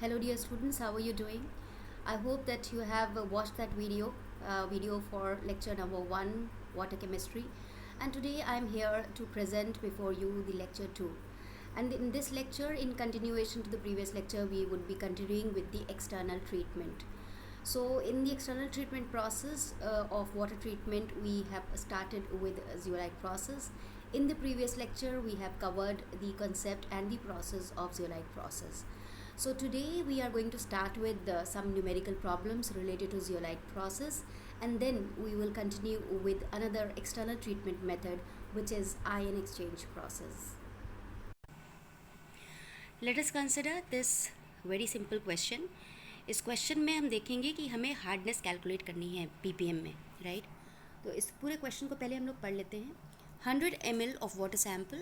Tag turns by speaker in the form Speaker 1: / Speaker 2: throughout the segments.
Speaker 1: Hello dear students, how are you doing? I hope that you have watched that video for lecture number 1, water chemistry, and today I am here to present before you the lecture 2. And in this lecture, in continuation to the previous lecture, we would be continuing with the external treatment. So in the external treatment process of water treatment, we have started with zeolite process. In the previous lecture, we have covered the concept and the process of zeolite process. So today we are going to start with some numerical problems related to zeolite process, and then we will continue with another external treatment method, which is ion exchange process. Let us consider this very simple question. इस question में हम देखेंगे कि हमें hardness calculate करनी है ppm में, right? तो इस पूरे क्वेश्चन को पहले हम लोग पढ़ लेते हैं. 100 ml of water sample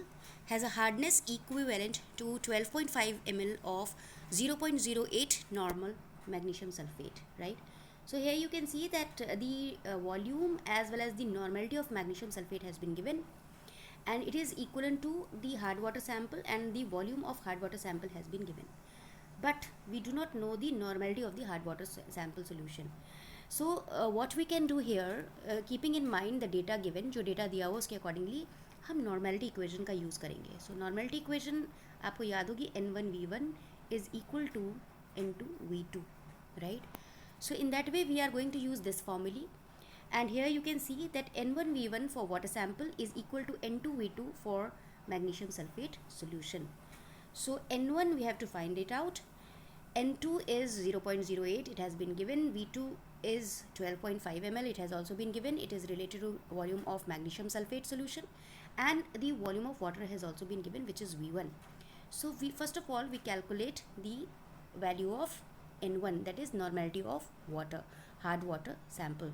Speaker 1: has a hardness equivalent to 12.5 ml of 0.08 normal magnesium sulfate, right? So here you can see that the volume as well as the normality of magnesium sulfate has been given, and it is equivalent to the hard water sample, and the volume of hard water sample has been given, but we do not know the normality of the hard water sample solution. So what we can do here, keeping in mind the data given, जो data दिया हुआ उसके accordingly हम normality equation का use करेंगे. So normality equation आपको याद होगी N1V1 is equal to N2 V2, right? So in that way we are going to use this formula, and here you can see that N1V1 for water sample is equal to N2V2 for magnesium sulfate solution. So N1 we have to find it out. N2 is 0.08, it has been given. V2 is 12.5 ml, it has also been given. It is related to volume of magnesium sulfate solution, and the volume of water has also been given, which is V1. So we first of all we calculate the value of N1, that is normality of water, hard water sample,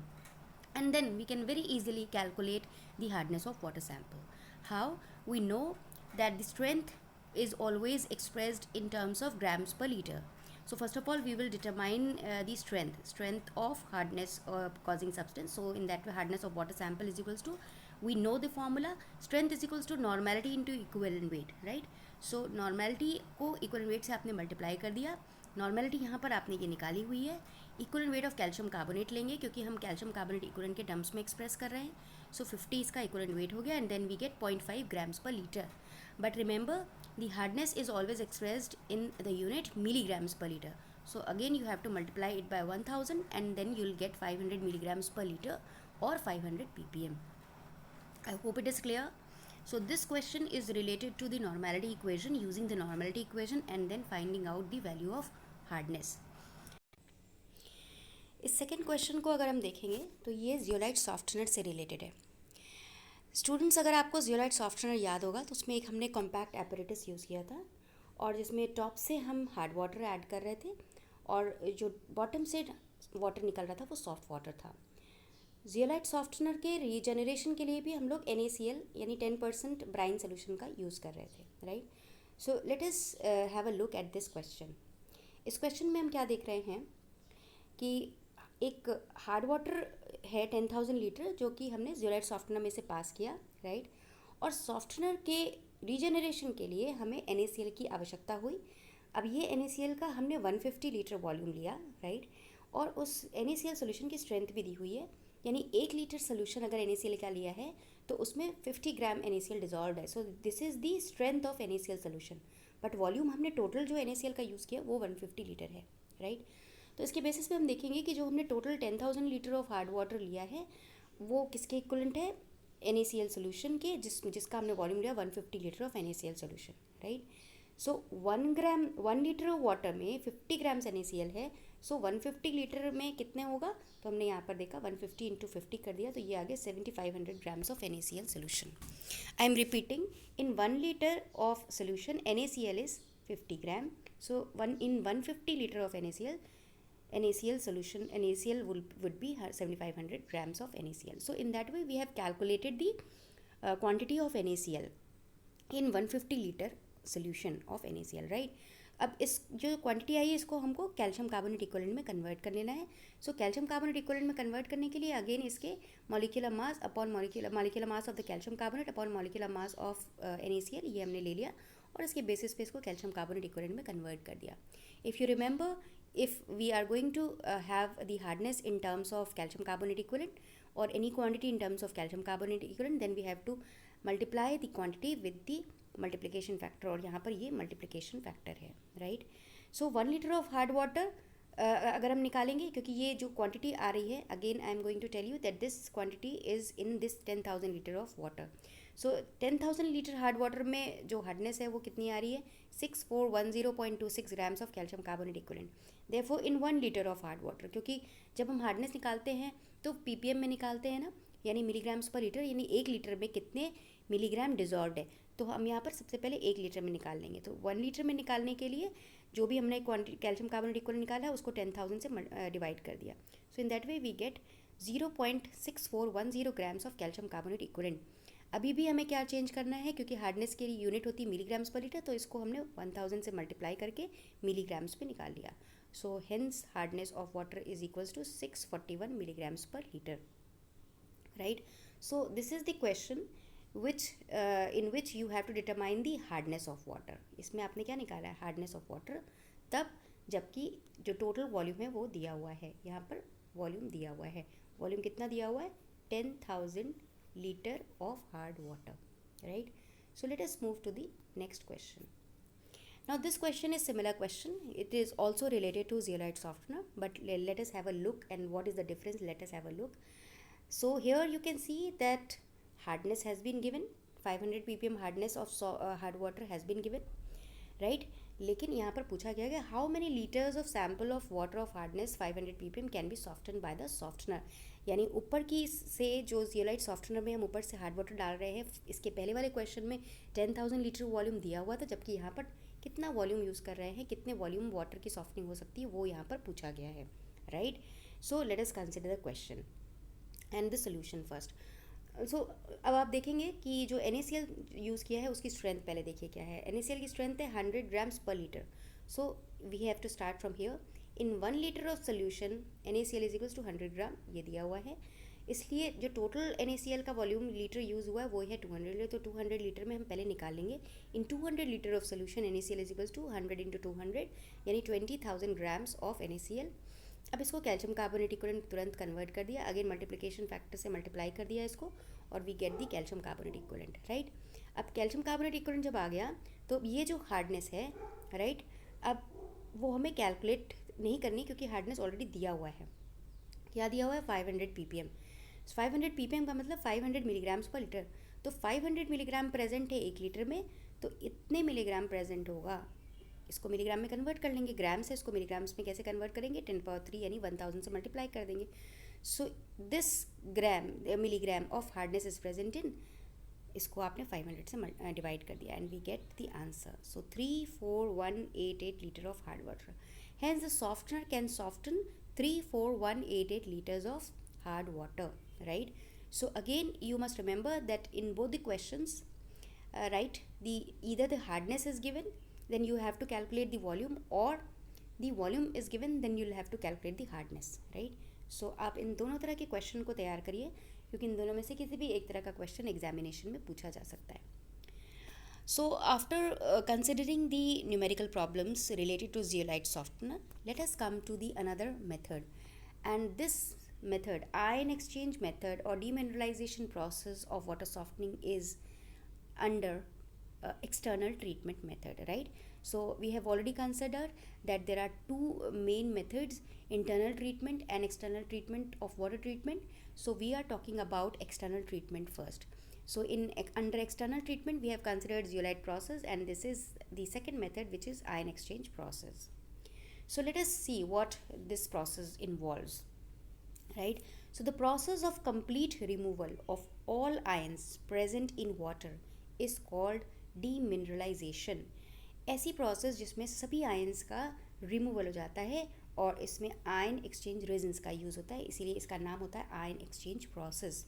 Speaker 1: and then we can very easily calculate the hardness of water sample. How? We know that the strength is always expressed in terms of grams per liter. So first of all we will determine the strength of hardness causing substance. So in that way hardness of water sample is equals to, we know the formula, strength is equals to normality into equivalent weight, right? So normality को equivalent weight से आपने multiply कर दिया. Normality यहाँ पर आपने ये निकाली हुई है. Equivalent weight of calcium carbonate लेंगे क्योंकि हम कैल्शियम कार्बोनेट इक्वलेंट के टर्म्स में एक्सप्रेस कर रहे हैं. सो 50 इसका इक्वलेंट वेट हो गया, and then we get 0.5 grams पर litre. But remember the hardness is always expressed in the unit milligrams per liter. So again you have to multiply it by 1000, and then you'll get 500 milligrams per liter or 500 ppm. I hope it is clear. So this question is related to the normality equation, using the normality equation and then finding out the value of hardness. इस second question को अगर हम देखेंगे तो ये zeolite softener से related है. Students, अगर आपको जियोलाइट सॉफ्टनर याद होगा तो उसमें एक हमने कॉम्पैक्ट एपरेटस यूज़ किया था, और जिसमें टॉप से हम हार्ड वाटर ऐड कर रहे थे और जो बॉटम से वाटर निकल रहा था वो सॉफ्ट वाटर था. जियोलाइट सॉफ्टनर के रीजनरेशन के लिए भी हम लोग NaCl यानी 10% ब्राइन सोल्यूशन का यूज़ कर रहे थे, right? So let us have a look at this question. इस क्वेश्चन में हम क्या देख रहे हैं कि एक हार्ड वाटर है 10,000 लीटर जो कि हमने जियोलाइट सॉफ्टनर में से पास किया, राइट? और सॉफ्टनर के रीजनरेशन के लिए हमें NaCl की आवश्यकता हुई. अब ये NaCl का हमने 150 लीटर वॉल्यूम लिया, राइट? और उस NaCl सोल्यूशन की स्ट्रेंथ भी दी हुई है, यानी 1 लीटर सोल्यूशन अगर NaCl का लिया है तो उसमें 50 ग्राम NaCl डिजॉल्व है. सो this is the strength of NaCl solution, but volume हमने टोटल जो NaCl का यूज़ किया वो 150 लीटर है, राइट? तो इसके बेसिस पे हम देखेंगे कि जो हमने total 10,000 litre of hard water लिया है वो किसके इक्वलेंट है? NaCl सोल्यूशन के, जिसका हमने वॉल्यूम लिया 150 litre of NaCl solution, right? So 1 litre of water में 50 ग्राम्स NaCl है. सो 150 लीटर में कितने होगा? तो हमने यहाँ पर देखा 150 इंटू 50 कर दिया, तो ये आ गया 7500 grams of NaCl solution. I am repeating, in 1 litre of solution NaCl is 50 gram. So 150 litre of NaCl solution, NaCl would be 7500 grams of NaCl. So in that way we have calculated the quantity of NaCl in 150 liter solution of NaCl, right? अब इस जो quantity आई है इसको हमको calcium carbonate equivalent में convert कर लेना है. सो कैल्शियम कार्बोनेट इक्विवेलेंट में कन्वर्ट करने के लिए अगेन इसके molecular mass upon molecular mass of the calcium carbonate upon molecular mass of NaCl ये हमने ले लिया, और इसके बेसिस पे इसको कैल्शियम कार्बोनेट इक्विवेलेंट में कन्वर्ट कर दिया. If you remember, if we are going to have the hardness in terms of calcium carbonate equivalent or any quantity in terms of calcium carbonate equivalent, then we have to multiply the quantity with the multiplication factor, और यहाँ पर ये multiplication factor है, right? So 1 liter of hard water अगर हम निकालेंगे, क्योंकि ये जो क्वांटिटी आ रही है, again I am going to tell you that this quantity is in this 10,000 litre of water. So 10,000 litre hard water में जो हार्डनेस है वो कितनी आ रही है, 6410.26 grams of calcium carbonate equivalent. Therefore in 1 litre of hard water, क्योंकि जब हम हार्डनेस निकालते हैं तो पीपीएम में निकालते हैं ना, यानी मिलीग्राम्स पर लीटर, यानी 1 लीटर में कितने मिलीग्राम डिजॉल्व्ड है. तो हम यहाँ पर सबसे पहले 1 लीटर में निकाल लेंगे. तो 1 लीटर में निकालने के लिए जो भी हमने क्वांटिटी कैल्शियम कार्बोनेट इक्विवेलेंट निकाला है उसको 10,000 से डिवाइड कर दिया. So in that way we get 0.6410 grams of calcium carbonate equivalent. अभी भी हमें क्या चेंज करना है, क्योंकि हार्डनेस के लिए यूनिट होती है मिलीग्राम्स पर लीटर, तो इसको हमने 1000 से मल्टीप्लाई करके मिलीग्राम्स पे निकाल लिया. So hence hardness of water is equals to 641 milligrams per litre, right. So this is the question in which you have to determine the hardness of water. इसमें आपने क्या निकाला है, हार्डनेस ऑफ वाटर, तब जबकि जो टोटल वॉल्यूम है वो दिया हुआ है. यहाँ पर वॉल्यूम दिया हुआ है. वॉल्यूम कितना दिया हुआ है, 10,000 litre of hard water, right. So let us move to the next question. Now this question is similar question. It is also related to zeolite softener, but let us have a look and what is the difference. Let us have a look. So here you can see that hardness has been given, 500 ppm hardness of hard water has been given, right. लेकिन यहाँ पर पूछा गया कि how many liters of sample of water of hardness 500 ppm can be softened by the softener. यानी ऊपर की से जो जियोलाइट सॉफ्टनर में हम ऊपर से हार्ड वाटर डाल रहे हैं, इसके पहले वाले क्वेश्चन में 10,000 लीटर वॉल्यूम दिया हुआ था, जबकि यहाँ पर कितना वॉल्यूम यूज़ कर रहे हैं, कितने वॉल्यूम वाटर की सॉफ्टनिंग हो सकती है, वो यहाँ पर पूछा गया है, right. So let us consider the question and the solution first. So अब आप देखेंगे कि जो NaCl यूज़ किया है उसकी स्ट्रेंथ पहले देखिए क्या है. NaCl की स्ट्रेंथ है 100 ग्राम्स पर litre. So we have to start from here. In 1 litre of solution NaCl is equals to 100 gram, ये दिया हुआ है. इसलिए जो टोटल NaCl का वॉल्यूम लीटर यूज़ हुआ है वो है 200 लीटर. तो 200 लीटर में हम पहले निकाल लेंगे. In 200 litre of solution NaCl is equals to 100 into 200, यानी 20,000 ग्राम्स ऑफ NaCl. अब इसको कैल्शियम कार्बोनेट इक्विवेलेंट तुरंत कन्वर्ट कर दिया, अगेन मल्टीप्लिकेशन फैक्टर से मल्टीप्लाई कर दिया इसको, और we get the calcium carbonate equivalent, right. अब कैल्शियम कार्बोनेट इक्विवेलेंट जब आ गया तो ये जो हार्डनेस है, राइट, अब वो हमें कैलकुलेट नहीं करनी, क्योंकि हार्डनेस ऑलरेडी दिया हुआ है. क्या दिया हुआ है, 500 ppm. 500 ppm का मतलब 500 मिलीग्राम्स पर लीटर. तो 500 मिलीग्राम प्रेजेंट है 1 लीटर में, तो इतने मिलीग्राम प्रेजेंट होगा. इसको मिलीग्राम में कन्वर्ट कर लेंगे, ग्राम से इसको मिलीग्राम्स में कैसे कन्वर्ट करेंगे, 10³ यानी 1000 से मल्टीप्लाई कर देंगे. So this gram milligram of hardness is present in, इसको आपने 500 से डिवाइड कर दिया and we get the answer. So 34188 litre of hard water. Hence the softener can soften 34188 litres of hard water, right. So again you must remember that in both the questions, right, the either the hardness is given, then you have to calculate the volume, or the volume is given, then you'll have to calculate the hardness, right. So आप इन दोनों तरह के question को तैयार करिए, क्योंकि इन दोनों में से किसी भी एक तरह का क्वेश्चन एग्जामिनेशन में पूछा जा सकता है. So after considering the numerical problems related to zeolite softener, let us come to the another method, and this method, ion exchange method or demineralization process of water softening, is under external treatment method, right. So we have already considered that there are two main methods, internal treatment and external treatment of water treatment. So we are talking about external treatment first. So under external treatment we have considered zeolite process, and this is the second method, which is ion exchange process. So let us see what this process involves, right. So the process of complete removal of all ions present in water is called demineralisation. ऐसी process जिसमें सभी ions का removal हो जाता है और इसमें ion exchange रेजन्स का यूज़ होता है, इसीलिए इसका नाम होता है आयन एक्सचेंज प्रोसेस,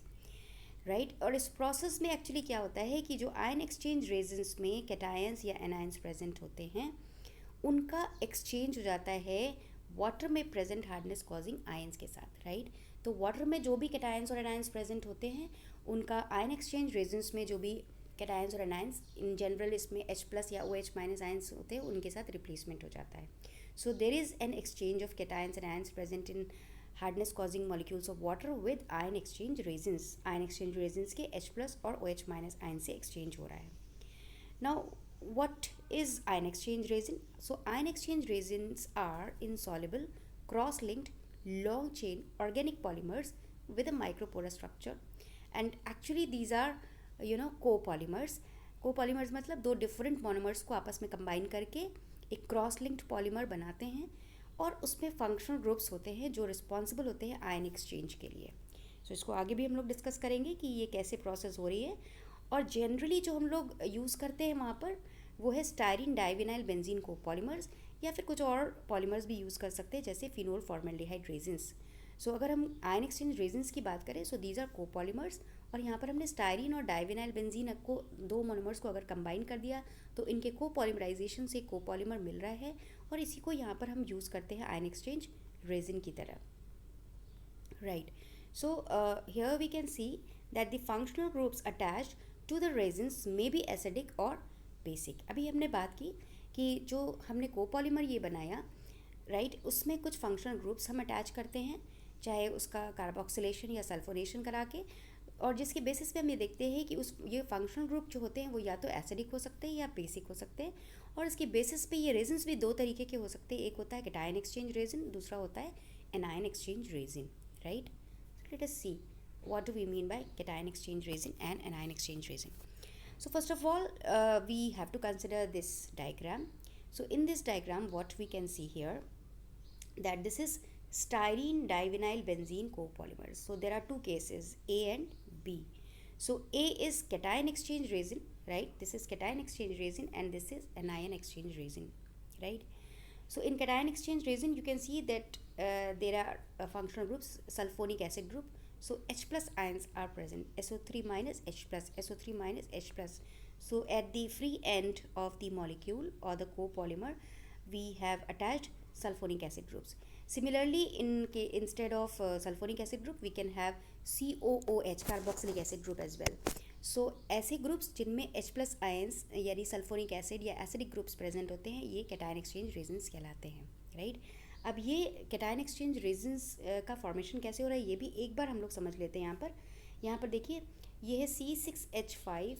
Speaker 1: राइट. और इस प्रोसेस में एक्चुअली क्या होता है कि जो आयन एक्सचेंज रेजन्स में कैटायंस या एनायंस प्रेजेंट होते हैं, उनका एक्सचेंज हो जाता है वाटर में प्रेजेंट हार्डनेस कॉजिंग आयंस के साथ, राइट. तो वाटर में जो भी कैटायंस और एनायंस प्रेजेंट होते हैं, उनका आयन एक्सचेंज रेजन्स में जो भी कैटायंस और एनायंस इन जनरल इसमें H प्लस या OH माइनस आयंस होते हैं, उनके साथ रिप्लेसमेंट हो जाता है. So there is an exchange of cations and ions present in hardness causing molecules of water with ion exchange resins. Ion exchange resins के H प्लस और OH माइनस आयन से एक्सचेंज हो रहा है. Now what is ion exchange resin? So ion exchange resins are insoluble, cross-linked, long-chain organic polymers with a micropolar structure, and actually these are copolymers. Copolymers मतलब दो different monomers को आपस में combine करके एक क्रॉस लिंक्ड पॉलीमर बनाते हैं और उसमें फंक्शनल ग्रुप्स होते हैं जो रिस्पॉन्सिबल होते हैं आयन एक्सचेंज के लिए. सो इसको आगे भी हम लोग डिस्कस करेंगे कि ये कैसे प्रोसेस हो रही है. और जनरली जो हम लोग यूज़ करते हैं वहाँ पर वो है स्टायरीन डाइविनाइल बेंजीन कोपॉलीमर्स, या फिर कुछ और पॉलीमर्स भी यूज़ कर सकते हैं जैसे फिनोल फॉर्मेल्डिहाइड रेजिन्स. सो अगर हम आयन एक्सचेंज रेजिन्स की बात करें, सो दीज आर कोपॉलीमर्स, और यहाँ पर हमने स्टायरीन और डाइविनाइल बेंजीन को दो मोनोमर्स को अगर कंबाइन कर दिया तो इनके कोपॉलीमराइजेशन से कोपॉलीमर मिल रहा है, और इसी को यहाँ पर हम यूज़ करते हैं आयन एक्सचेंज रेजिन की तरह. Right. So here we can see that the functional groups attached to the resins may be acidic और बेसिक. अभी हमने बात की कि जो हमने कोपॉलीमर ये बनाया, राइट, उसमें कुछ फंक्शनल ग्रुप्स हम अटैच करते हैं, चाहे उसका कार्बोक्सिलेशन या सल्फोनेशन करा के, और जिसके बेसिस पे हम ये देखते हैं कि ये फंक्शनल ग्रुप जो होते हैं वो या तो एसिडिक हो सकते हैं या बेसिक हो सकते हैं. और इसके बेसिस पे ये रेजिन्स भी दो तरीके के हो सकते हैं. एक होता है कैटायन एक्सचेंज रेजिन, दूसरा होता है anion exchange resin. Right. Let us see what do we mean by cation exchange resin and anion exchange resin. So first of all, we have to consider this diagram. So in this diagram what we can see here, that this is styrene divinyl benzene copolymers. So there are two cases, A and B. So A is cation exchange resin, right? This is cation exchange resin and this is anion exchange resin, right? So in cation exchange resin you can see that there are functional groups, sulfonic acid group. So H plus ions are present, SO3 minus H plus, SO3 minus H plus. So at the free end of the molecule or the copolymer we have attached sulfonic acid groups. Similarly instead of sulfonic acid group we can have COOH, carboxylic acid group as well. So ऐसे groups जिनमें H plus ions यानी sulphonic acid या acidic groups present होते हैं ये cation exchange resins कहलाते हैं. Right. अब ये कैटायन एक्सचेंज रेजिन्स का फॉर्मेशन कैसे हो रहा है ये भी एक बार हम लोग समझ लेते हैं. यहाँ पर देखिए ये है C6H5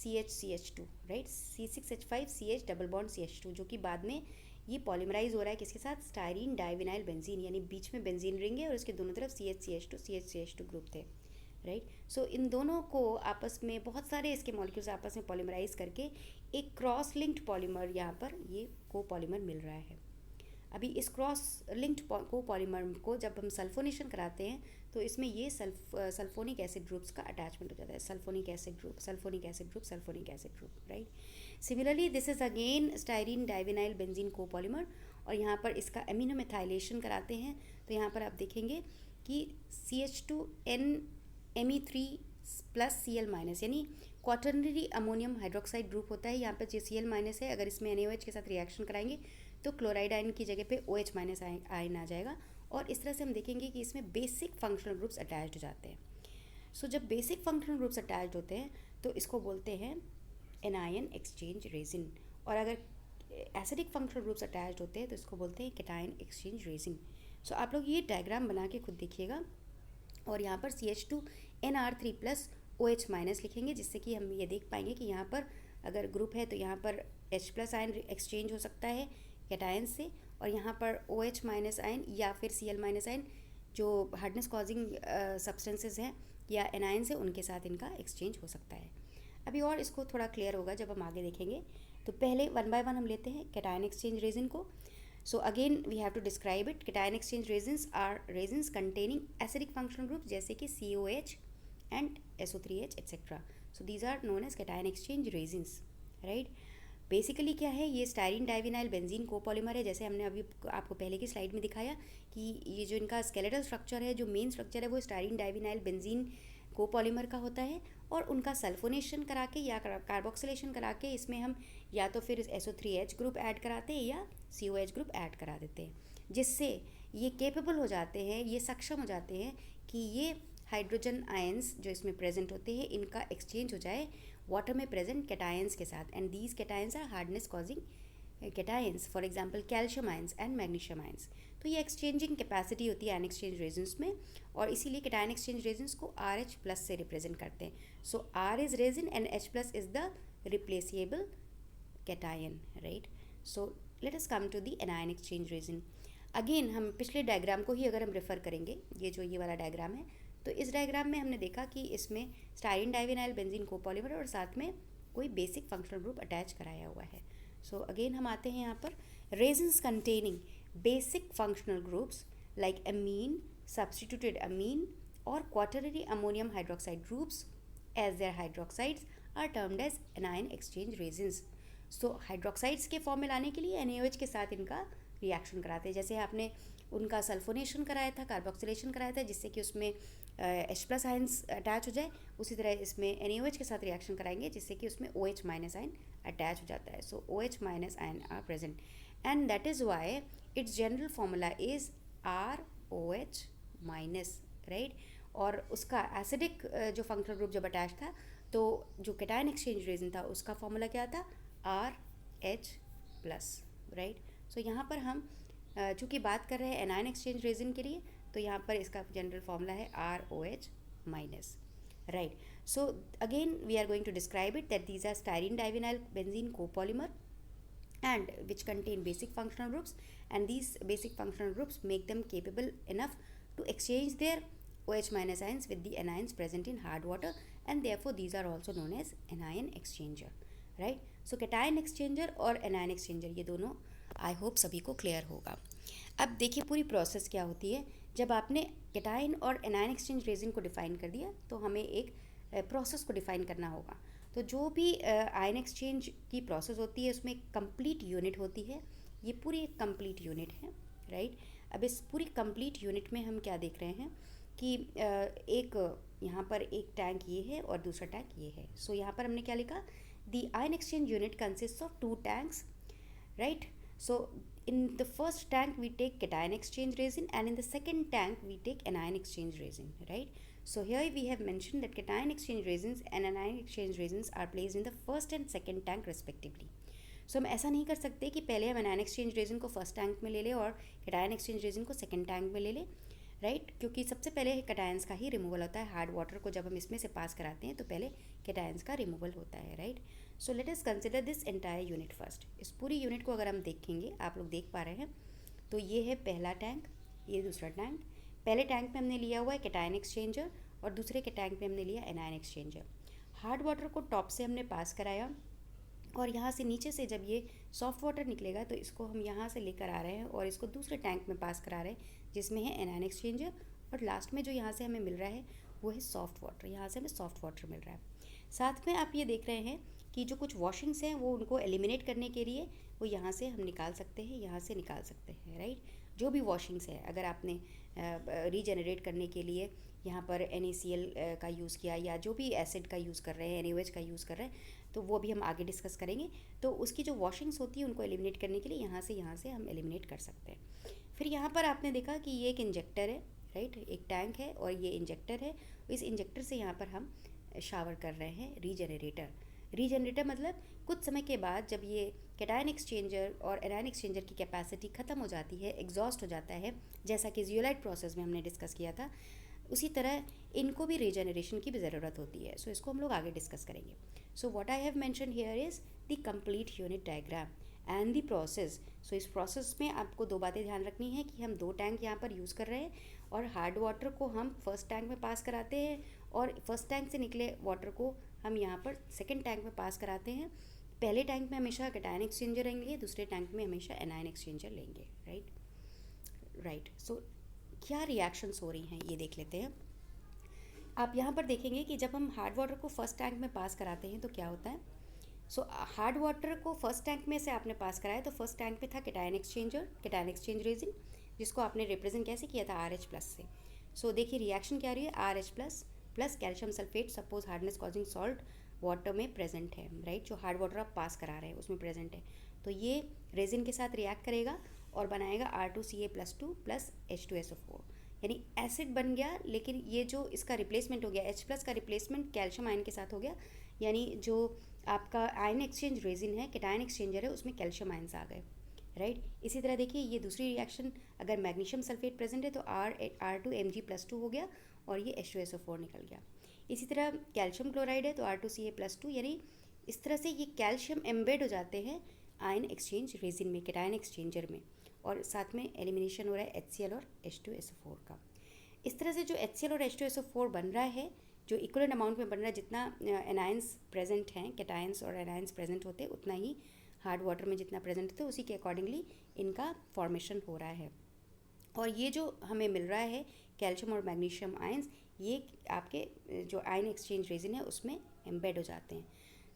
Speaker 1: CH2, right. C6H5 CH double bond CH2 जो कि बाद में ये पॉलीमराइज हो रहा है किसके साथ, स्टायरीन डाइविनाइल बेंजीन, यानी बीच में बेंजीन रिंग है और इसके दोनों तरफ CH2 ग्रुप थे. राइट. सो इन दोनों को आपस में बहुत सारे इसके मॉलिक्यूल्स आपस में पॉलीमराइज करके एक क्रॉस लिंक्ड पॉलीमर यहाँ पर ये कोपॉलीमर मिल रहा है. अभी इस क्रॉस लिंक्ड कोपॉलीमर को जब हम सल्फोनेशन कराते हैं तो इसमें ये सल्फोनिक एसिड ग्रुप्स का अटैचमेंट हो जाता है. Sulphonic acid group, sulphonic acid group, sulphonic acid group. Right. Similarly this is again styrene divinyl benzene copolymer, और यहाँ पर इसका एमिनो मेथाइलेशन कराते हैं तो यहाँ पर आप देखेंगे कि CH2NMe3 प्लस Cl माइनस यानी क्वाटर्नरी अमोनियम हाइड्रोक्साइड ग्रुप होता है. यहाँ पर जो Cl माइनस है अगर इसमें NaOH के साथ रिएक्शन कराएंगे तो क्लोराइड आयन की जगह पे OH माइनस आयन आ जाएगा, और इस तरह से हम देखेंगे कि इसमें बेसिक फंक्शनल ग्रुप्स अटैच्ड हो जाते हैं. सो जब बेसिक फंक्शनल ग्रुप्स अटैच्ड होते हैं तो इसको बोलते हैं एनायन एक्सचेंज रेजिन, और अगर एसिडिक फंक्शनल ग्रुप्स अटैच्ड होते हैं तो इसको बोलते हैं कैटायन एक्सचेंज रेजिन. सो आप लोग ये डायग्राम बना के खुद देखिएगा, और यहाँ पर CH2NR3 प्लस OH माइनस लिखेंगे जिससे कि हम ये देख पाएंगे कि यहाँ पर अगर ग्रुप है तो यहाँ पर H प्लस आयन एक्सचेंज हो सकता है कैटायन से, और यहाँ पर OH माइनस आयन या फिर Cl माइनस आयन जो हार्डनेस कॉजिंग सब्सटेंसेस हैं या एनायन से उनके साथ इनका एक्सचेंज हो सकता है. अभी और इसको थोड़ा क्लियर होगा जब हम आगे देखेंगे. तो पहले वन बाय वन हम लेते हैं कैटायन एक्सचेंज रेजिन को. So again we have to describe it. Cation exchange resins are resins containing acidic functional group जैसे कि COH and SO3H et cetera. So these are known as cation exchange resins. Right. Basically क्या है, ये styrene divinyl benzene copolymer है, जैसे हमने अभी आपको पहले की स्लाइड में दिखाया कि ये जो इनका स्केलेटल स्ट्रक्चर है, जो मेन स्ट्रक्चर है वो स्टायरीन डाइविनाइल बेंजीन कोपॉलीमर का होता है, और उनका सल्फोनेशन करा के या कार्बोक्सिलेशन करा के इसमें हम या तो फिर SO3H ग्रुप ऐड कराते हैं या COH ग्रुप ऐड करा देते हैं, जिससे ये केपेबल हो जाते हैं, ये सक्षम हो जाते हैं कि ये हाइड्रोजन आयंस जो इसमें प्रेजेंट होते हैं इनका एक्सचेंज हो जाए वाटर में प्रेजेंट कैटायंस के साथ, and these cations are hardness causing cations, for example calcium ions and magnesium ions. तो ये एक्सचेंजिंग कैपेसिटी होती है आयन एक्सचेंज रेजिन्स में, और इसीलिए कैटायन एक्सचेंज रेजिन्स को RH प्लस से रिप्रेजेंट करते हैं। So R is resin and H plus is the replaceable cation, right. So let us come to the anion exchange resin. Again हम पिछले diagram को ही अगर हम रेफ़र करेंगे, ये वाला डायग्राम है, तो इस डायग्राम में हमने देखा कि इसमें स्टाइरिन डाइविनाइल बेंजीन कोपॉलीमर और साथ में कोई बेसिक फंक्शनल ग्रुप अटैच कराया हुआ है। सो अगेन हम आते हैं यहाँ पर, resins containing basic functional groups like amine, substituted amine और quaternary ammonium hydroxide groups as their hydroxides are termed as anion exchange resins. So hydroxides के फॉर्म में लाने के लिए NaOH के साथ इनका रिएक्शन कराते हैं। जैसे आपने उनका सल्फोनेशन कराया था, कार्बोक्सिलेशन कराया था, जिससे कि उसमें H प्लस आयंस अटैच हो जाए, उसी तरह इसमें NaOH के साथ रिएक्शन कराएंगे जिससे कि उसमें OH माइनस आयन अटैच हो जाता है। So OH minus ion are present and that is why its general formula is ROH minus, right. और उसका एसिडिक जो फंक्शनल ग्रुप जब अटैच था, तो जो कैटायन एक्सचेंज रेजिन था उसका फॉर्मूला क्या था, RH प्लस, राइट। सो यहाँ पर हम चूँकि बात कर रहे हैं एनायन एक्सचेंज रेजिन के लिए, तो यहाँ पर इसका जनरल फॉर्मूला है ROH minus, right. So again we are going to describe it that these are styrene divinyl benzene copolymer and which contain basic functional groups, and these basic functional groups make them capable enough to exchange their OH minus ions with the anions present in hard water, and therefore these are also known as anion exchanger, right। so cation exchanger और anion exchanger ये दोनों I hope सभी को clear होगा। अब देखिए पूरी process क्या होती है। जब आपने कैटायन और एनायन एक्सचेंज रेजिन को डिफ़ाइन कर दिया, तो हमें एक प्रोसेस को डिफ़ाइन करना होगा। तो जो भी आयन एक्सचेंज की प्रोसेस होती है उसमें कंप्लीट यूनिट होती है, ये पूरी एक कंप्लीट यूनिट है, राइट। अब इस पूरी कंप्लीट यूनिट में हम क्या देख रहे हैं कि एक यहाँ पर एक टैंक ये है और दूसरा टैंक ये है। सो यहाँ पर हमने क्या लिखा, the ion exchange unit consist of 2 tanks, right। So in the first tank we take cation exchange resin, and in the second tank we take anion exchange resin, right। So here we have mentioned that cation exchange resins and anion exchange resins are placed in the first and second tank respectively। So हम ऐसा नहीं कर सकते कि पहले हम anion exchange resin को first tank में ले लें और cation exchange resin को सेकेंड टैंक में ले लें, राइट। क्योंकि सबसे पहले कैटायंस का ही रिमूवल होता है। हार्ड वाटर को जब हम इसमें से पास कराते हैं तो पहले कैटायंस का रिमूवल होता है, right. So let us consider this entire unit first. इस पूरी यूनिट को अगर हम देखेंगे, आप लोग देख पा रहे हैं, तो ये है पहला टैंक, ये दूसरा टैंक। पहले टैंक में हमने लिया हुआ है कैटायन एक्सचेंजर और दूसरे के टैंक में हमने लिया एनायन एक्सचेंजर। हार्ड वाटर को टॉप से हमने पास कराया और यहाँ से नीचे से जब ये सॉफ्ट वाटर निकलेगा तो इसको हम यहाँ से लेकर आ रहे हैं और इसको दूसरे टैंक में पास करा रहे हैं जिसमें है एनायन एक्सचेंजर, और लास्ट में जो यहाँ से हमें मिल रहा है वो है सॉफ्ट वाटर। यहाँ से हमें सॉफ्ट वाटर मिल रहा है। साथ में आप ये देख रहे हैं कि जो कुछ वॉशिंग्स हैं वो उनको एलिमिनेट करने के लिए वो यहाँ से हम निकाल सकते हैं, यहाँ से निकाल सकते हैं, राइट। जो भी वॉशिंग्स है, अगर आपने रीजनरेट करने के लिए यहाँ पर NaCl का यूज़ किया या जो भी एसिड का यूज़ कर रहे हैं, NaOH का यूज़ कर रहे हैं, तो वो भी हम आगे डिस्कस करेंगे। तो उसकी जो वॉशिंग्स होती है उनको एलिमिनेट करने के लिए यहाँ से हम एलिमिनेट कर सकते हैं। फिर यहाँ पर आपने देखा कि ये एक इंजेक्टर है, राइट। एक टैंक है और ये इंजेक्टर है। इस इंजेक्टर से यहाँ पर हम शावर कर रहे हैं रीजनरेटर मतलब कुछ समय के बाद जब ये कैटायन एक्सचेंजर और एनायन एक्सचेंजर की कैपेसिटी ख़त्म हो जाती है, एग्जॉस्ट हो जाता है, जैसा कि जियोलाइट प्रोसेस में हमने डिस्कस किया था, उसी तरह इनको भी रीजनरेशन की भी ज़रूरत होती है। सो इसको हम लोग आगे डिस्कस करेंगे। So what I have mention here is the complete unit diagram and the process. So इस प्रोसेस में आपको 2 बातें ध्यान रखनी है कि हम 2 टैंक यहाँ पर यूज़ कर रहे हैं और हार्ड वाटर को हम फर्स्ट टैंक में पास कराते हैं और फर्स्ट टैंक से निकले वाटर को हम यहाँ पर सेकेंड टैंक में पास कराते हैं। पहले टैंक में हमेशा कैटायन एक्सचेंजर लेंगे, दूसरे टैंक में हमेशा एनायन एक्सचेंजर लेंगे, राइट। सो क्या रिएक्शंस हो रही हैं ये देख लेते हैं। आप यहाँ पर देखेंगे कि जब हम हार्ड वाटर को फर्स्ट टैंक में पास कराते हैं तो क्या होता है। सो हार्ड वाटर को फर्स्ट टैंक में से आपने पास कराया तो फर्स्ट टैंक में था कैटायन एक्सचेंज रेजिन, जिसको आपने रिप्रेजेंट कैसे किया था RH प्लस से। सो देखिए रिएक्शन क्या रही है, RH plus plus calcium sulphate suppose hardness causing salt water में प्रेजेंट है, राइट। जो हार्ड वाटर आप पास करा रहे हैं उसमें प्रेजेंट है, तो ये रेजिन के साथ रिएक्ट करेगा और बनाएगा R2Ca+2 प्लस H2SO4, यानी एसिड बन गया। लेकिन ये जो इसका रिप्लेसमेंट हो गया, H प्लस का रिप्लेसमेंट कैल्शियम आयन के साथ हो गया, यानी जो आपका आयन एक्सचेंज रेजिन है, कैटायन एक्सचेंजर है, उसमें कैल्शियम आयन्स आ गए, राइट। इसी तरह देखिए ये दूसरी रिएक्शन, अगर मैग्नीशियम सल्फेट प्रेजेंट है तो R2Mg+2 हो गया और ये H2SO4 निकल गया। इसी तरह कैल्शियम क्लोराइड है तो R2Ca+2, यानी इस तरह से ये कैल्शियम एम्बेड हो जाते हैं आयन एक्सचेंज रेजिन में, कैटायन एक्सचेंजर में, और साथ में एलिमिनेशन हो रहा है HCl और H2SO4 का। इस तरह से जो HCl और H2SO4 बन रहा है, जो इक्वल अमाउंट में बन रहा है, जितना एनायंस प्रेजेंट हैं, कैटायंस और एनायंस प्रेजेंट होते हैं, उतना ही हार्ड वाटर में जितना प्रेजेंट होता है, उसी के अकॉर्डिंगली इनका फॉर्मेशन हो रहा है। और ये जो हमें मिल रहा है कैल्शियम और मैग्नीशियम आयंस, ये आपके जो आयन एक्सचेंज रेजिन है उसमें एम्बेड हो जाते हैं।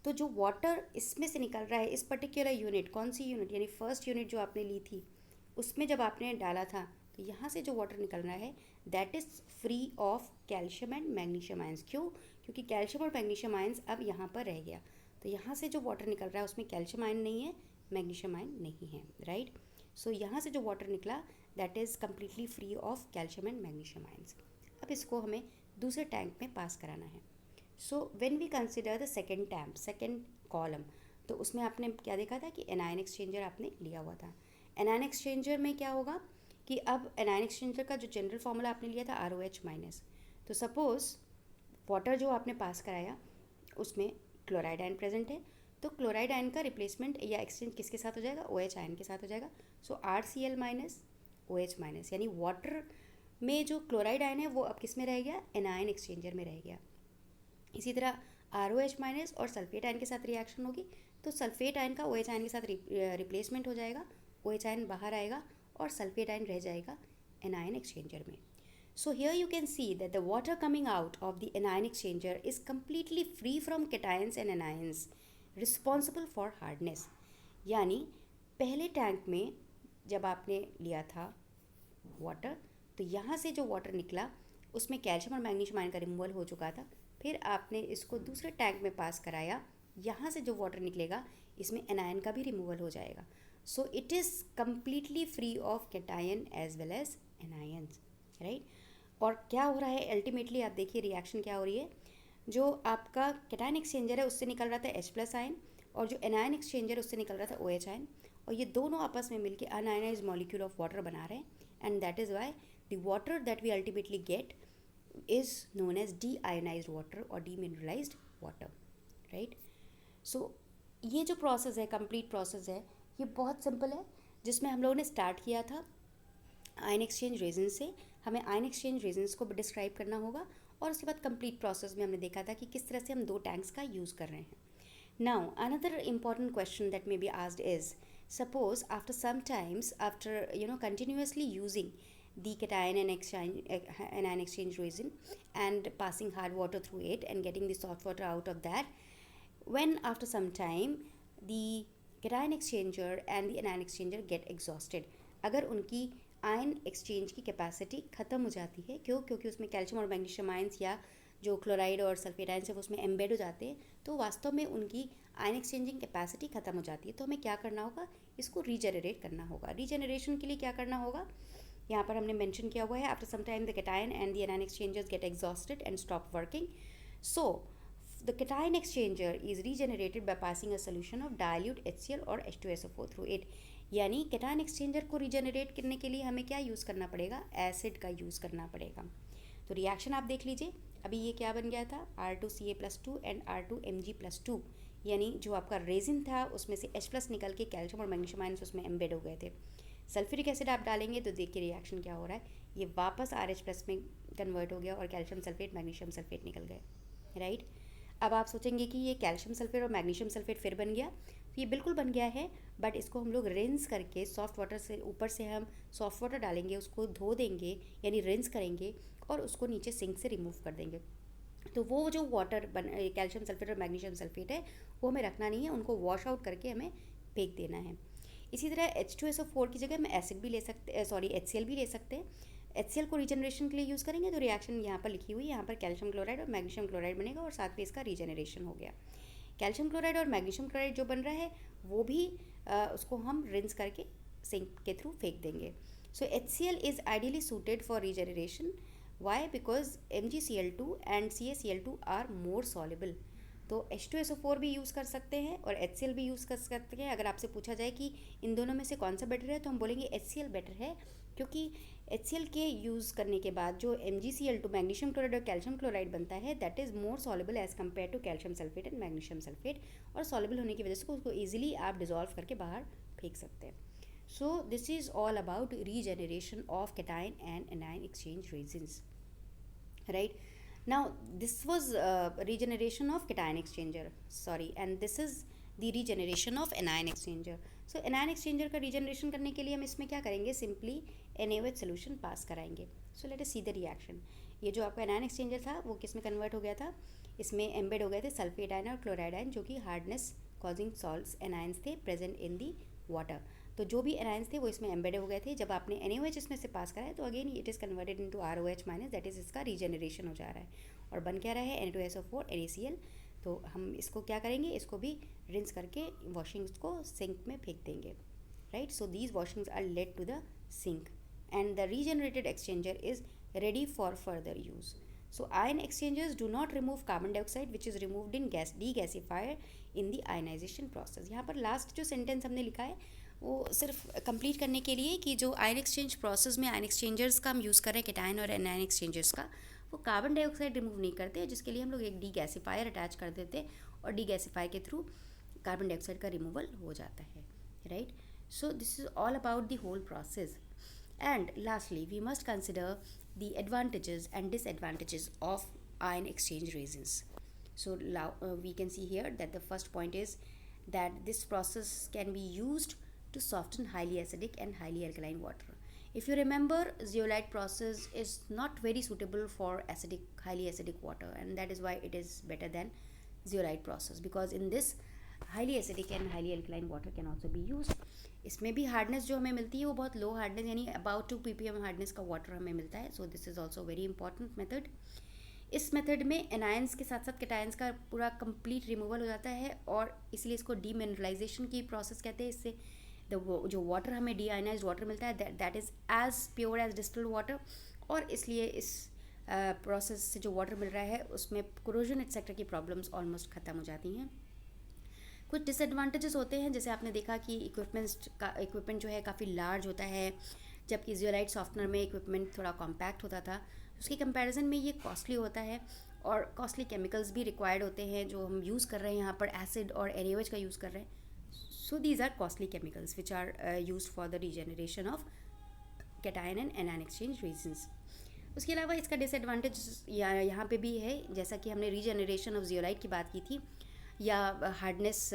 Speaker 1: तो जो वाटर इसमें से निकल रहा है, इस पर्टिकुलर यूनिट, कौन सी यूनिट, यानी फर्स्ट यूनिट जो आपने ली थी, उसमें जब आपने डाला था तो यहाँ से जो वाटर निकल रहा है that is free of calcium and magnesium ions. क्यों? क्योंकि कैल्शियम और मैग्नीशियम आयंस अब यहाँ पर रह गया, तो यहाँ से जो वाटर निकल रहा है उसमें कैल्शियम आयन नहीं है, मैग्नीशियम आयन नहीं है, राइट। सो यहाँ से जो वाटर निकला that is completely free of calcium and magnesium ions. अब इसको हमें दूसरे टैंक में पास कराना है। So when we consider the second tank, second column, तो उसमें आपने क्या देखा था कि एनायन एक्सचेंजर आपने लिया हुआ था। एनायन एक्सचेंजर में क्या होगा कि अब एनायन एक्सचेंजर का जो जनरल फार्मूला आपने लिया था ROH-, तो सपोज़ वाटर जो आपने पास कराया उसमें क्लोराइड आयन प्रेजेंट है, तो क्लोराइड आयन का रिप्लेसमेंट या एक्सचेंज किसके साथ हो जाएगा? OH आयन के साथ हो जाएगा। सो RCl- OH-, यानी वाटर में जो क्लोराइड आयन है वो अब किस में रह गया? एनायन एक्सचेंजर में रह गया। इसी तरह ROH- और सल्फेट आयन के साथ रिएक्शन होगी, तो सल्फेट आयन का OH आयन के साथ रिप्लेसमेंट हो जाएगा, OH आयन बाहर आएगा और सल्फेट आयन रह जाएगा एनायन एक्सचेंजर में। So here you can see that the water coming out of the anion exchanger is completely free from cations and anions responsible for hardness। यानी पहले टैंक में जब आपने लिया था वाटर, तो यहाँ से जो वाटर निकला उसमें कैल्शियम और मैग्नीशियम आयन का रिमूवल हो चुका था। फिर आपने इसको दूसरे टैंक में पास कराया, यहाँ से जो वाटर निकलेगा इसमें एनायन का भी रिमूवल हो जाएगा। So it is completely free of cation as well as anions, right. और क्या हो रहा है अल्टीमेटली, आप देखिए रिएक्शन क्या हो रही है। जो आपका कैटायन एक्सचेंजर है उससे निकल रहा था H+ आयन, और जो एनायन एक्सचेंजर उससे निकल रहा था OH आयन, और ये दोनों आपस में मिलकर अनआयनाइज्ड मॉलिक्यूल ऑफ वाटर बना रहे हैं, and that is why the water that we ultimately get is known as deionised water और डीमिनरलाइज्ड वाटर, राइट। सो ये जो प्रोसेस है, कंप्लीट प्रोसेस है, ये बहुत सिंपल है, जिसमें हम लोगों ने स्टार्ट किया था आयन एक्सचेंज रेजन से। हमें आयन एक्सचेंज रेजन्स को डिस्क्राइब करना होगा, और उसके बाद कंप्लीट प्रोसेस में हमने देखा था कि किस तरह से हम दो टैंक्स का यूज़ कर रहे हैं। Now another important question that may be asked is, suppose after some times, after continuously using the cation and anion exchange resin and passing hard water through it and getting the soft water out of that, when after some time the cation exchanger and the anion exchanger get exhausted, अगर उनकी ion exchange की capacity ख़त्म हो जाती है, क्योंकि उसमें calcium और मैग्नीशियम आयंस या जो क्लोराइड और सल्फेट आयंस है वो उसमें एम्बेड हो जाते हैं, तो वास्तव में उनकी आयन एक्सचेंजिंग कैपेसिटी ख़त्म हो जाती है। तो हमें क्या करना होगा? इसको रीजेनरेट करना होगा। रीजेनरेशन के लिए क्या करना होगा? यहाँ पर हमने मेंशन किया हुआ है, after some time the cation and the anion exchangers get exhausted and stop working, so the cation exchanger is regenerated by passing a solution of dilute HCl और H2SO4 through it। यानी cation exchanger को regenerate करने के लिए हमें क्या use करना पड़ेगा? एसिड का यूज़ करना पड़ेगा। तो रिएक्शन आप देख लीजिए, अभी ये क्या बन गया था? R2Ca+2 एंड R2Mg+2, यानी जो आपका रेजिन था उसमें से H+ निकल के कैल्शियम और मैग्नीशियम आयंस उसमें एम्बेड हो गए थे। सल्फ्यूरिक एसिड आप डालेंगे तो देखिए रिएक्शन क्या हो रहा है, ये वापस RH+ में कन्वर्ट हो गया और कैल्शियम सल्फेट मैग्नीशियम सल्फेट निकल गए, राइट। अब आप सोचेंगे कि ये कैल्शियम सल्फेट और मैग्नीशियम सल्फेट फिर बन गया, तो ये बिल्कुल बन गया है, बट इसको हम लोग रिंस करके सॉफ्ट वाटर से, ऊपर से हम सॉफ्ट वाटर डालेंगे, उसको धो देंगे यानी रिंस करेंगे, और उसको नीचे सिंक से रिमूव कर देंगे। तो वो जो वाटर कैल्शियम सल्फेट और मैग्नीशियम सल्फेट है वो हमें रखना नहीं है, उनको वॉश आउट करके हमें फेंक देना है। इसी तरह H2SO4 की जगह हम एसिड भी ले सकते, HCl भी ले सकते हैं। HCl को रीजनरेशन के लिए यूज़ करेंगे, तो रिएक्शन यहाँ पर लिखी हुई है, यहाँ पर कैल्शियम क्लोराइड और मैग्नीशियम क्लोराइड बनेगा और साथ में इसका रीजनरेशन हो गया। कैल्शियम क्लोराइड और मैग्नीशियम क्लोराइड जो बन रहा है वो भी उसको हम रिंस करके सिंक के थ्रू फेंक देंगे। So HCl is ideally suited for regeneration. Why? Because MgCl2 and CaCl2 are more soluble. तो H2SO4 भी यूज़ कर सकते हैं और HCl भी यूज़ कर सकते हैं। अगर आपसे पूछा जाए कि इन दोनों में से कौन सा बेटर है, तो हम बोलेंगे HCl बेटर है, क्योंकि HCl के यूज़ करने के बाद जो MgCl2 मैग्नीशियम क्लोराइड और कैल्शियम क्लोराइड बनता है, that is more soluble as compare to calcium sulphate and magnesium sulphate, और सॉल्युबल होने की वजह से उसको ईजिली आप डिजॉल्व करके बाहर फेंक सकते हैं. So this is all about regeneration of cation and anion exchange resins, right? Now this was regeneration of cation exchanger, sorry, and this is the regeneration of anion exchanger. So anion exchanger का regeneration करने के लिए हम इसमें क्या करेंगे, simply NaOH solution पास कराएंगे. So let us see the reaction. ये जो आपका anion exchanger था वो किस में कन्वर्ट हो गया था, इसमें एम्बेड हो गए थे सल्फेट आयन और क्लोराइड आयन, जो कि हार्डनेस कॉजिंग सॉल्ट्स एनायंस थे प्रेजेंट इन दी वाटर. तो जो भी एनायंस थे वो इसमें एम्बेड हो गए थे. जब आपने NaOH इसमें से पास करा है तो again it is converted into ROH minus, that is इसका रीजनरेशन हो जा रहा है और बन क्या रहा है Na2SO4 NaCl. तो हम इसको क्या करेंगे, इसको भी रिंस करके वॉशिंग्स को सिंक में फेंक देंगे, right. So these washings are led to the sink and the regenerated exchanger is ready for further use. So ion exchangers do not remove carbon dioxide which is removed in degasifier in the ionization process. यहाँ पर last जो sentence हमने लिखा है वो सिर्फ complete करने के लिए कि जो आयन एक्सचेंज प्रोसेस में आयन एक्सचेंजर्स का हम यूज़ कर रहे हैं कैटायन और एनायन एक्सचेंजर्स का, वो कार्बन डाइऑक्साइड रिमूव नहीं करते, जिसके लिए हम लोग एक डीगैसिफायर अटैच कर देते हैं और डीगैसिफायर के थ्रू कार्बन डाइऑक्साइड का रिमूवल हो जाता है, right. So this is all about the whole process. And lastly, we must consider the advantages and disadvantages of ion exchange resins. So now we can see here that the first point is that this process can be used to soften highly acidic and highly alkaline water. If you remember, zeolite process is not very suitable for highly acidic water, and that is why it is better than zeolite process, because in this highly acidic and highly alkaline water can also be use. इसमें भी hardness जो हमें मिलती है वो बहुत लो hardness, यानी about 2 ppm hardness का वाटर हमें मिलता है. सो this is also very important method. इस मेथड में एनायंस के साथ साथ कैटायंस का पूरा कंप्लीट रिमूवल हो जाता है और इसलिए इसको डीमिनरलाइजेशन की प्रोसेस कहते हैं. इससे जो वाटर हमें डीआयनाइज्ड वाटर मिलता है that is as pure as distilled water, और इसलिए इस प्रोसेस से जो वाटर मिल रहा है उसमें कोरोजन एक्सेट्रा की प्रॉब्लम्स ऑलमोस्ट ख़त्म हो जाती हैं. कुछ डिसएडवांटेजेस होते हैं, जैसे आपने देखा कि इक्विपमेंट जो है काफ़ी लार्ज होता है, जबकि जियोलाइट सॉफ्टनर में इक्विपमेंट थोड़ा कॉम्पैक्ट होता था. उसके कंपैरिजन में ये कॉस्टली होता है और कॉस्टली केमिकल्स भी रिक्वायर्ड होते हैं जो हम यूज़ कर रहे हैं यहाँ पर एसिड और NaOH का यूज़ कर रहे हैं. So these are costly chemicals which are used for the regeneration of cation and anion exchange resins. उसके अलावा इसका डिसएडवांटेज यहाँ पे भी है, जैसा कि हमने रीजनरेशन ऑफ जियोलाइट की बात की थी, या हार्डनेस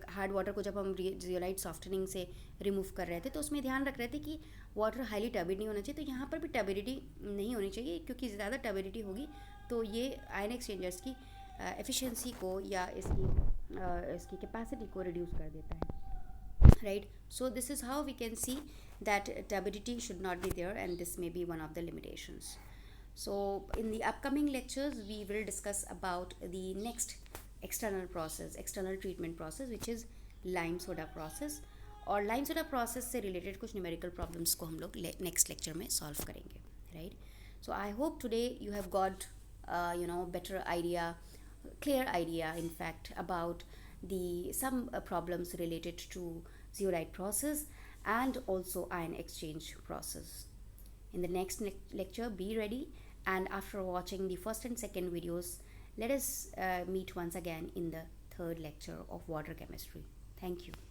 Speaker 1: हार्ड वाटर को जब हम जियोलाइट सॉफ्टनिंग से रिमूव कर रहे थे तो उसमें ध्यान रख रहे थे कि वाटर हाईली टर्बिड नहीं होना चाहिए. तो यहाँ पर भी टर्बिडिटी नहीं होनी चाहिए, क्योंकि ज़्यादा टर्बिडिटी होगी तो ये आयन एक्सचेंजर्स की एफिशिएंसी को या इसकी कैपेसिटी को रिड्यूस कर देता है, right. So this is how we can see that turbidity should not be there and this may be one of the limitations. So in the upcoming lectures we will discuss about the next external treatment process, which is lime soda process. और lime soda process से related कुछ numerical problems को हम लोग next lecture में solve करेंगे, right. So I hope today you have got better idea, clear idea in fact about some problems related to zeolite process and also ion exchange process. In the next lecture, be ready, and after watching the first and second videos, let us meet once again in the third lecture of water chemistry. Thank you.